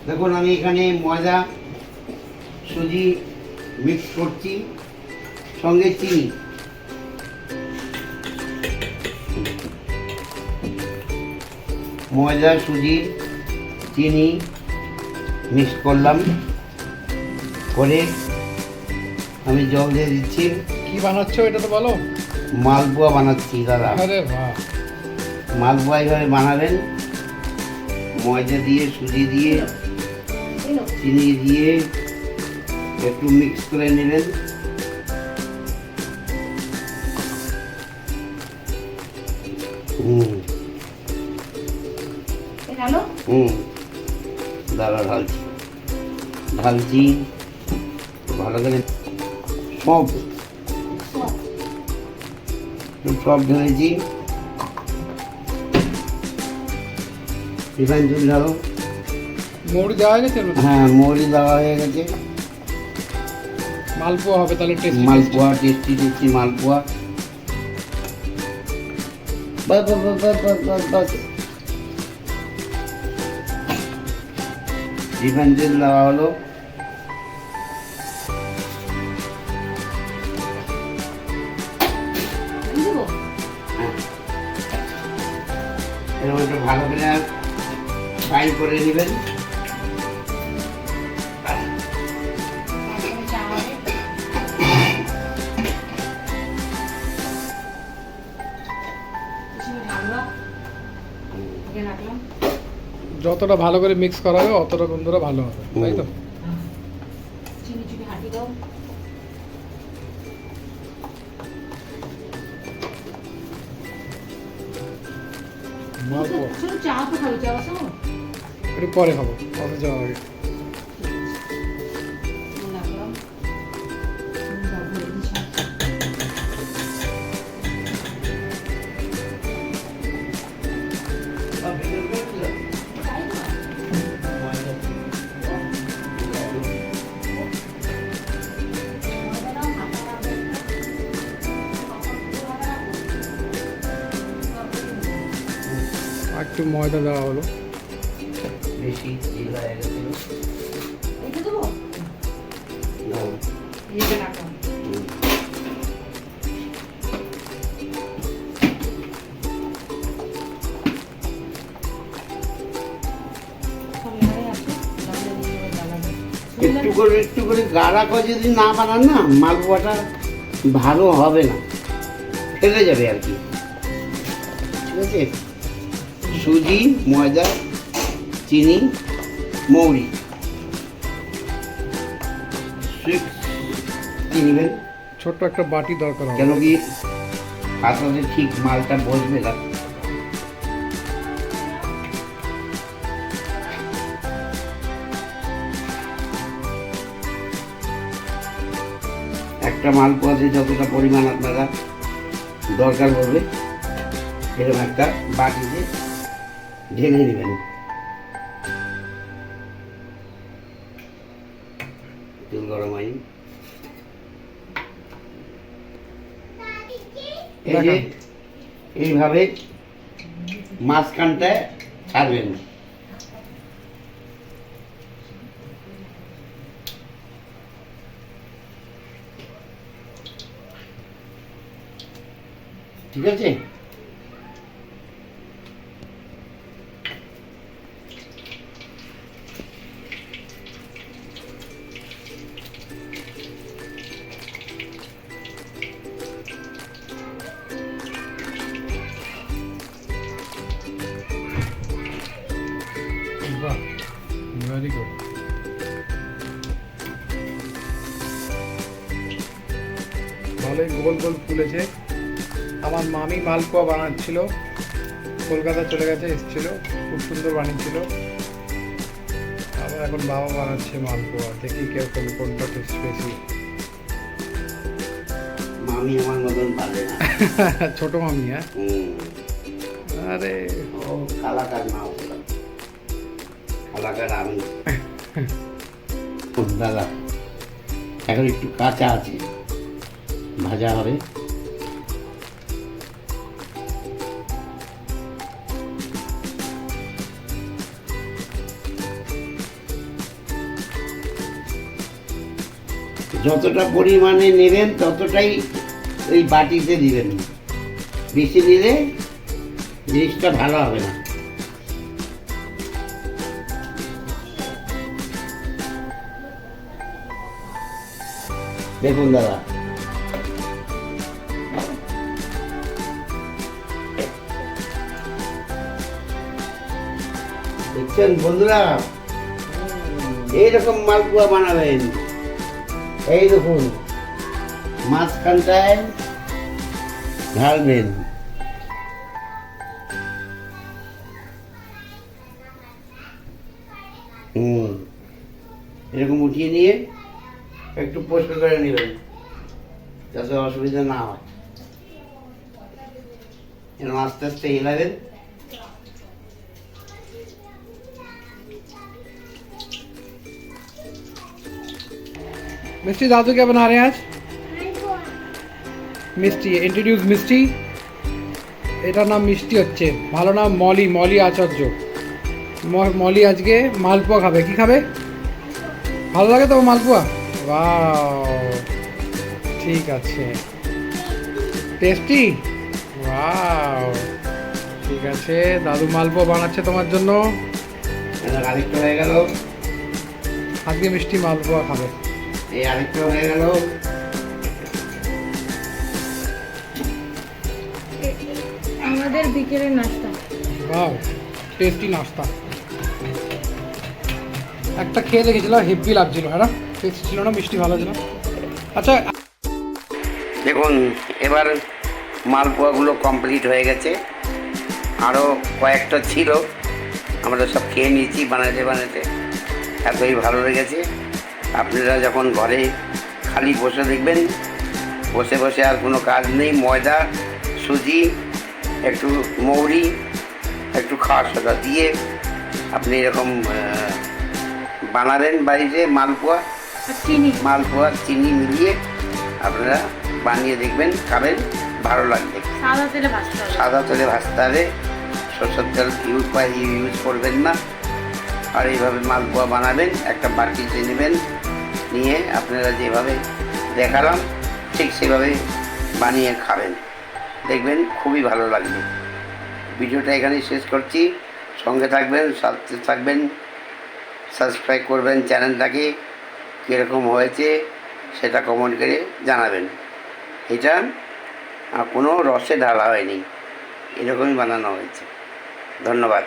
দেখুন আমি এখানে ময়দা সুজি মিক্স করছি, সঙ্গে চিনি। ময়দা সুজি চিনি মিক্স করলাম, করে আমি জল দিয়ে দিচ্ছি। কি বানাচ্ছ এটা তো বলো। মালপোয়া বানাচ্ছি দাদা। আরে বাহ, মালপোয়া এইভাবে বানাবেন, ময়দা দিয়ে সুজি দিয়ে চিনি দিয়ে একটু মিক্স করে নেবেন। দাদা ঢালছি ঢালছি ভালো করে সব ঢেলেছি। রিফাইন তেল ঢালো। মৌরি দেওয়া হয়ে গেছে এর মধ্যে? হ্যাঁ, মৌরি দেওয়া হয়ে গেছে। মালপোয়া হবে তাহলে, টেস্টি মালপোয়া, টেস্টি টেস্টি মালপোয়া। বাস বাস বাস বাস বাস বাস বাস। রিফাইন তেল দেওয়া হলো। এরকম একটু ভালো করে ফ্রাই করে নেবেন। যতটা ভালো করে মিক্স করা হবে অতটা বন্ধুরা ভালো হবে, তাই তো? একটু পরে খাবো, অফিস যাওয়ার আগে। একটু ময়দা দেওয়া হলো। বেশি জিরা এগুলো একটু করে গাঢ়া করে যদি না বানান না, মালপোয়াটা ভালো হবে না, ফেলে যাবে আর কি। ঠিক আছে, সুজি, ময়দা, চিনি, মৌরি নেবেন। ছোট্ট একটা বাটি দরকার হবে, কেন কি পাতাতে ঠিক মালটা বসবে না। একটা মালপোয়াতে যতটা পরিমাণ আপনারা দরকার পড়বে, এরকম একটা বাটিতে ঢেলে নেবেন। তেল গরম হয়নি, এই যে এইভাবে মাঝখানটায় ছাড়বেন। ঠিক আছে, বাহ, ভেরি গুড। ভালোই গোল গোল ফুলেছে। আমার মামি মালপোয়া বানাচ্ছিল, কলকাতা চলে গেছে, এসেছিল, খুব সুন্দর বানিয়েছিল। আবার এখন বাবা বানাচ্ছে মালপোয়া, দেখি কিরকম, কোনটা টেস্ট বেশি। মামি আমার মতন পারে না। ছোট মামি? হ্যাঁ, আরে ও কালাকার না, কালাকার আমি। দাদা এখন একটু কাঁচা আছে, ভাজা হবে। যতটা পরিমাণে নেবেন ততটাই ওই বাটিতে দিবেন, বেশি নিলে জিনিসটা ভালো হবে না। দেখুন দাদা, দেখছেন বন্ধুরা, এইরকম মালপোয়া বানাবেন। এই দেখুন, মাঝখানটায় ঢালবেন, এরকম উঠিয়ে নিয়ে একটু পরিষ্কার করে নেবেন যাতে অসুবিধা না হয়। এরকম আস্তে আস্তে হিলাবেন। मिस्टी दादू क्या बना रहे हैं आज? মিষ্টি ইন্ট্রোডিউস মিষ্টি। এটার নাম মিষ্টি হচ্ছে, ভালো নাম মলি, মলি আচার্য। মলি আজকে মালপোয়া খাবে। কি খাবে? ভালো লাগে তো মালপোয়া? ওয়াও, ঠিক আছে। টেস্টি? ওয়াও, ঠিক আছে। দাদু মালপোয়া বানাচ্ছে তোমার জন্য। আরেকটা হয়ে গেল, আজকে মিষ্টি মালপোয়া খাবে। এই আরেকটা হয়ে গেল। আমাদের বিকেলের নাস্তা। ওয়াও, টেস্টি নাস্তা। একটা খেয়ে দেখেছিলাম, হেভি লাগছিল। হ্যাঁ না, টেস্ট ছিল না, মিষ্টি ভালো ছিল। আচ্ছা, দেখুন এবার মালপোয়াগুলো কমপ্লিট হয়ে গেছে, আরও কয়েকটা ছিল, আমরা সব খেয়ে নিয়েছি বানাতে বানাতে, এতই ভালো লেগেছে। আপনারা যখন ঘরে খালি বসে দেখবেন, বসে বসে আর কোনো কাজ নেই, ময়দা, সুজি, একটু মৌরি, একটু খাওয়া সোডা দিয়ে আপনি এরকম বানাবেন বাড়িতে মালপোয়া। মালপোয়া চিনি মিলিয়ে আপনারা বানিয়ে দেখবেন, খাবেন, ভালো লাগবে। সাদা তেলে ভাজতে হবে, সরষের তেল ইউজ করবেন না। আর এইভাবে মালপোয়া বানাবেন, একটা বাটিতে নেবেন, নিয়ে আপনারা যেভাবে দেখালাম ঠিক সেভাবে বানিয়ে খাবেন, দেখবেন খুবই ভালো লাগবে। ভিডিওটা এখানেই শেষ করছি। সঙ্গে থাকবেন, সাথে থাকবেন, সাবস্ক্রাইব করবেন চ্যানেলটাকে। কীরকম হয়েছে সেটা কমেন্ট করে জানাবেন। এটা কোনো রসে ঢালা হয়নি, এরকমই বানানো হয়েছে। ধন্যবাদ।